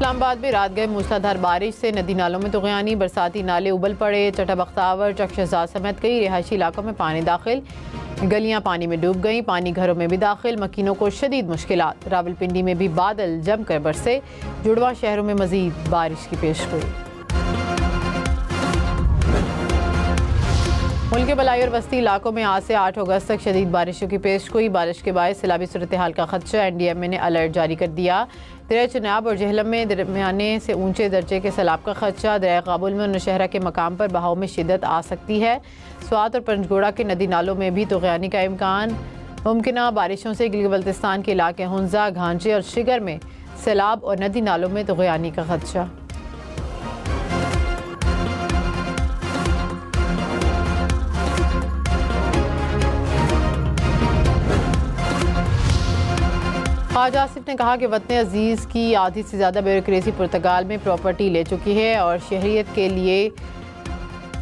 इस्लामाबाद में रात गए मूसलाधार बारिश से नदी नालों में तुग़यानी, बरसाती नाले उबल पड़े। चट्टा बख्तावर, चक शहजाद समेत कई रिहायशी इलाकों में पानी दाखिल, गलियां पानी में डूब गईं, पानी घरों में भी दाखिल, मकीनों को शदीद मुश्किलात। रावलपिंडी में भी बादल जमकर बरसे, जुड़वा शहरों में मजीद बारिश की पेशगोई। मुल्क के बलाई और वस्ती इलाकों में आज से 8 अगस्त तक शदीद बारिशों की पेशगोई। बारिश के बाद सैलाबी सूरत हाल का खदशा, NDMA ने अलर्ट जारी कर दिया। दरिया चनाब और जहलम में दरमियाने से ऊंचे दर्जे के सैलाब का खदशा। दरिया काबुल में नौशहरा के मकाम पर बहाव में शिद्दत आ सकती है। स्वात और पंजगोड़ा के नदी नालों में भी तुग़यानी का इम्कान। मुमकिन बारिशों से गिलगित बल्तिस्तान के इलाके हुंजा, घांचे और शिगर में सैलाब और नदी नालों में तुग़यानी का खदशा। ख्वाजा आसिफ ने कहा कि वतन अजीज़ की आधी से ज़्यादा ब्यूरोक्रेसी पुर्तगाल में प्रॉपर्टी ले चुकी है और शहरियत के लिए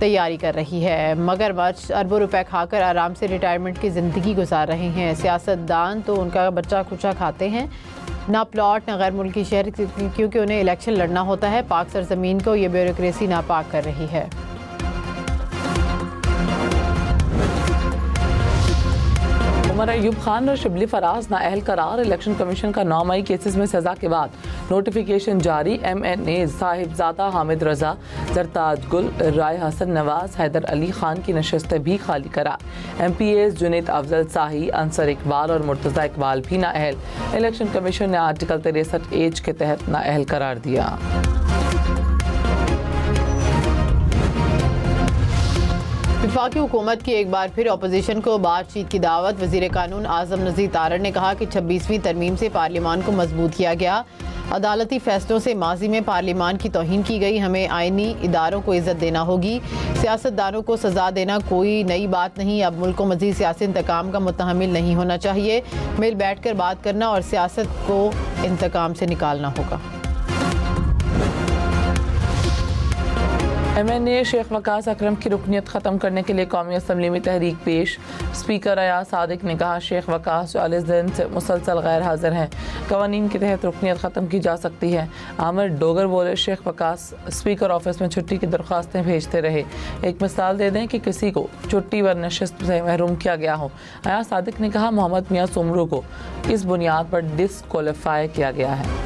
तैयारी कर रही है। मगरमच्छ अरबों रुपए खाकर आराम से रिटायरमेंट की ज़िंदगी गुजार रहे हैं। सियासतदान तो उनका बच्चा खुचा खाते हैं, ना प्लॉट ना गैर मुल्की शहर, क्योंकि उन्हें इलेक्शन लड़ना होता है। पाक सरजमीन को ये ब्यूरोक्रेसी नापाक कर रही है। उमर अयूब खान और शिबली फराज नाअहल करार। इलेक्शन कमीशन का 9 मई केसेस में सजा के बाद नोटिफिकेशन जारी। MNA साहिबजादा हामिद रजा, जरताज गुल, राय हसन नवाज, हैदर अली खान की नशस्तें भी खाली करा। MPAs जुनैद अफजल शाही, अंसर इकबाल और मुर्तज़ा इकबाल भी नाअहल। इलेक्शन कमीशन ने आर्टिकल 63H के तहत नाअहल करार दिया। वफाकी हुकूमत की एक बार फिर अपोजिशन को बातचीत की दावत। वज़ीर कानून आज़म नज़ीर तारड़ ने कहा कि 26वीं तरमीम से पार्लियामान को मजबूत किया गया। अदालती फैसलों से माजी में पार्लियामान की तौहीन की गई। हमें आइनी इदारों को इज्जत देना होगी। सियासतदानों को सजा देना कोई नई बात नहीं। अब मुल्क को मज़ीद सियासी इंतकाम का मुतहमिल नहीं होना चाहिए। मिल बैठ कर बात करना और सियासत को इंतकाम से निकालना होगा। MNA शेख वकास अकरम की रुकनीत ख़त्म करने के लिए कौमी असम्बली में तहरीक पेश। स्पीकर अयाज सादिक ने कहा शेख वकास 40 दिन से मुसलसल गैर हाजिर हैं, कवानीन के तहत रुकनीत ख़त्म की जा सकती है। आमिर डोगर बोले शेख वकास स्पीकर ऑफिस में छुट्टी की दरख्वास्तें भेजते रहे। एक मिसाल दे दें कि किसी को छुट्टी व नशिस्त से महरूम किया गया हो। अयाज सादिक ने कहा मोहम्मद मियाँ सुमरू को इस बुनियाद पर डिस्क्वालीफाई किया गया है।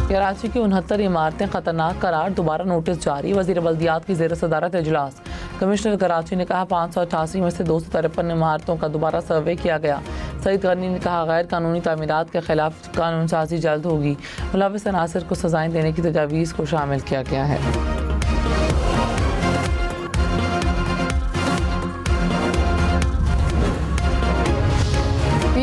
कराची की 69 इमारतें खतरनाक करार, दोबारा नोटिस जारी। वज़ीर बल्दियात की ज़ेर सदारत इजलास। कमिश्नर कराची ने कहा 588 में से 253 इमारतों का दोबारा सर्वे किया गया। सईद गनी ने कहा गैर कानूनी तामीरात के खिलाफ कानून साजी जल्द होगी। मुलविस अनासर को सजाएं देने की तजावीज़ को शामिल किया गया है।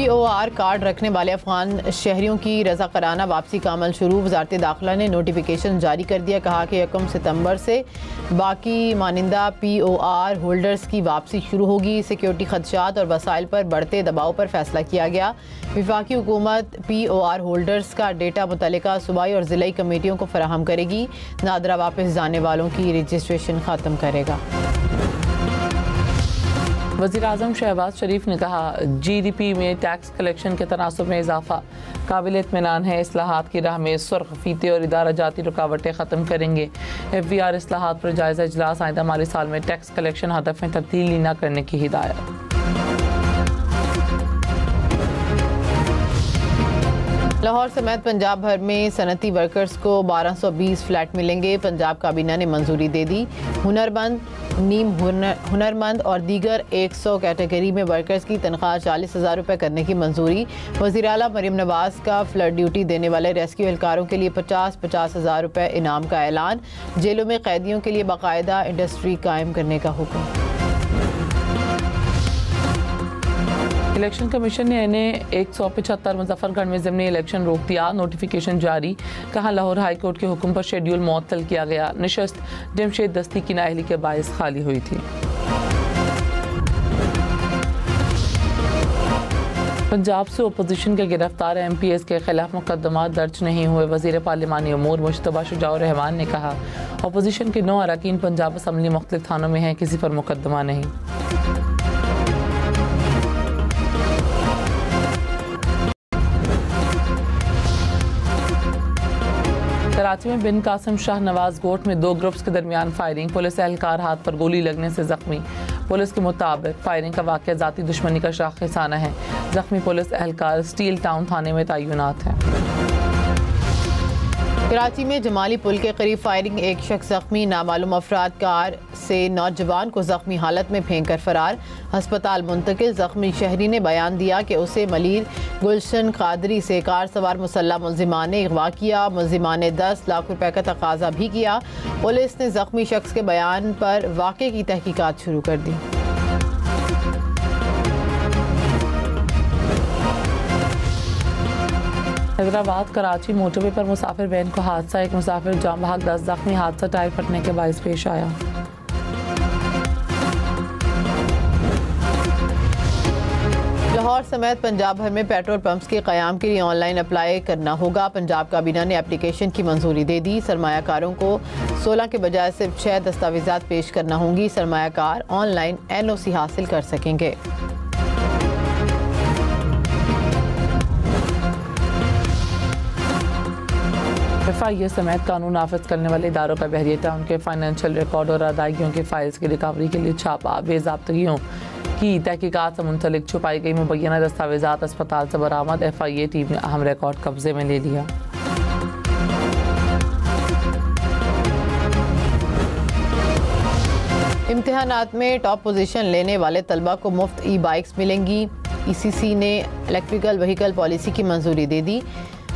POR कार्ड रखने वाले अफगान शहरियों की रज़ाकाराना वापसी का अमल शुरू। वज़ारत दाखिला ने नोटिफिकेशन जारी कर दिया। कहा कि 1 सितंबर से बाकी मानिंदा POR होल्डर्स की वापसी शुरू होगी। सिक्योरिटी खदशात और वसाइल पर बढ़ते दबाव पर फैसला किया गया। वफाकी हुकूमत POR होल्डर्स का डेटा मुतल्लिका सूबाई और ज़िलाई कमेटियों को फराहम करेगी। नादरा वापस जाने वालों की रजिस्ट्रेशन ख़त्म करेगा। वज़ीर आज़म शहबाज शरीफ ने कहा GDP में टैक्स कलेक्शन के तनासुब में इजाफा काबिल इत्मीनान है। इस्लाहात की राह में सुर्ख फीते और इदारा जाती रुकावटें ख़त्म करेंगे। FVR इस्लाहात पर जायज़ा इजलास। आइंदा माली साल में टैक्स कलेक्शन हदफ में तब्दीली न करने की हिदायत। लाहौर समेत पंजाब भर में सनती वर्कर्स को 1220 फ्लैट मिलेंगे। पंजाब काबीना ने मंजूरी दे दी। हुनरमंद, नीम हुनरमंद और दीगर 100 कैटेगरी में वर्कर्स की तनख्वाह 40,000 रुपये करने की मंजूरी। वज़ीर आला मरीम नवाज का फ्लड ड्यूटी देने वाले रेस्क्यू एहलकारों के लिए 50,000 रुपये इनाम का ऐलान। जेलों में कैदियों के लिए बाकायदा इंडस्ट्री कायम करने का हुक्म। इलेक्शन कमीशन ने इन्हें 175 मुजफ्फरगढ़ में ज़िमनी इलेक्शन रोक दिया। नोटिफिकेशन जारी। कहा लाहौर हाई कोर्ट के हुक्म पर शेड्यूल मुअत्तल किया गया। नशस्त जमशेद दस्ती की नाअहली के बायस खाली हुई थी। पंजाब से अपोजिशन के गिरफ्तार MPAs के खिलाफ मुकदमा दर्ज नहीं हुए। वज़ीर पार्लिमानी उमूर मुश्तबा शुजाउर रहमान ने कहा अपोजिशन के 9 अरकान पंजाब असम्बली मुख्तलिफ थानों में हैं, किसी पर मुकदमा नहीं। कराची में बिन कासिम शाह नवाज गोट में 2 ग्रुप्स के दरमियान फायरिंग, पुलिस एहलकार हाथ पर गोली लगने से जख्मी। पुलिस के मुताबिक फायरिंग का वाक़या ज़ाती दुश्मनी का शाखिसाना है। जख्मी पुलिस एहलकार स्टील टाउन थाने में तैनात है। कराची में जमाली पुल के करीब फायरिंग, एक शख्स जख्मी, नामालूम अफराद कार से नौजवान को जख्मी हालत में फेंक कर फरार, अस्पताल मुंतकिल। जख्मी शहरी ने बयान दिया कि उसे मलीर गुलशन कादरी से कार सवार मुसल्लह मुलजिमान ने अगवा किया। मुलजिमान ने 10 लाख रुपए का तकाजा भी किया। पुलिस ने जख्मी शख्स के बयान पर वाक़े की तहकीकात शुरू कर दी। हैदराबाद कराची मोटरवे पर मुसाफिर वैन को हादसा, एक मुसाफिर जाम बहक 10 जख्मी। हादसा टायर फटने के बायस पेश आया। लाहौर समेत पंजाब भर में पेट्रोल पंप्स के क़याम के लिए ऑनलाइन अप्लाई करना होगा। पंजाब काबीना ने एप्लीकेशन की मंजूरी दे दी। सरमायाकारों को 16 के बजाय सिर्फ 6 दस्तावेजात पेश करना होंगी। सरमायाकार ऑनलाइन NOC हासिल कर सकेंगे। FIA समेत कानून नाफिज करने वाले इदारों का बहरिया टाउन के फाइनेंशियल रिकॉर्ड और अदायगियों के फाइल्स की रिकवरी के लिए छापा। बेज़ाब्तगियों की तहकीकात से मुंसलिक छुपाई गई मुबैना दस्तावेजात अस्पताल से बरामद। FIA टीम ने अहम रिकॉर्ड कब्जे में ले लिया। इम्तिहानात में टॉप पोजीशन लेने वाले तलबा को मुफ्त ई-बाइक्स मिलेंगी। ECC ने इलेक्ट्रिकल व्हीकल पॉलिसी की मंजूरी दे दी।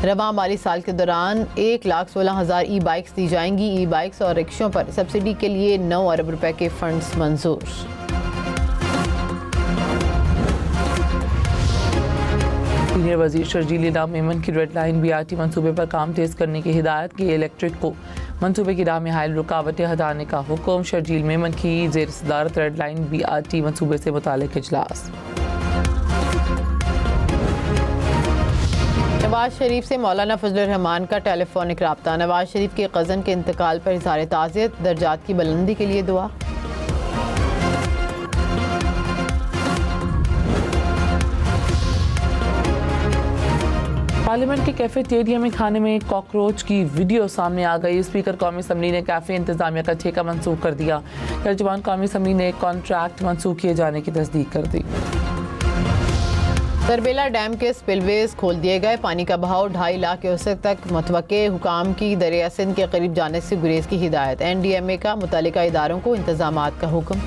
रवां माली साल के दौरान 1,16,000 ई-बाइक्स दी जाएंगी। ई-बाइक्स और रिक्शों पर सब्सिडी के लिए 9 अरब रुपए के फंड्स मंजूर। सीनियर वजीर शर्जील इनाम मेमन की रेड लाइन BRT मंसूबे पर काम तेज करने की हिदायत की। इलेक्ट्रिक को मंसूबे की राह में हायल रुकावटें हटाने का हुक्म। शर्जील मेमन की ज़ेर सदारत रेड लाइन BRT मंसूबे से मुतालिक इजलास। नवाज शरीफ से मौलाना फजलुर रहमान का टेलीफोनिक राब्ता। नवाज शरीफ के कज़न के इंतकाल पर इज़हार ताज़ियत, दर्जात की बुलंदी के लिए दुआ। पार्लियामेंट के कैफेटेरिया में खाने में कॉकरोच की वीडियो सामने आ गई। स्पीकर कौमी असम्बली ने कैफे इंतजामिया का ठेका मंसूख कर दिया। तर्जुमान कौमी असम्बली ने कॉन्ट्रैक्ट मंसूख किए जाने की तस्दीक कर दी। तरबेला डैम के स्पिलवेज खोल दिए गए। पानी का बहाव 2.5 लाख क्यूसेक तक मुतवक्के। हुकाम की दरिया सिंध के करीब जाने से गुरेज की हिदायत। NDMA का मुतल्लिका इदारों को इंतजामात का हुक्म।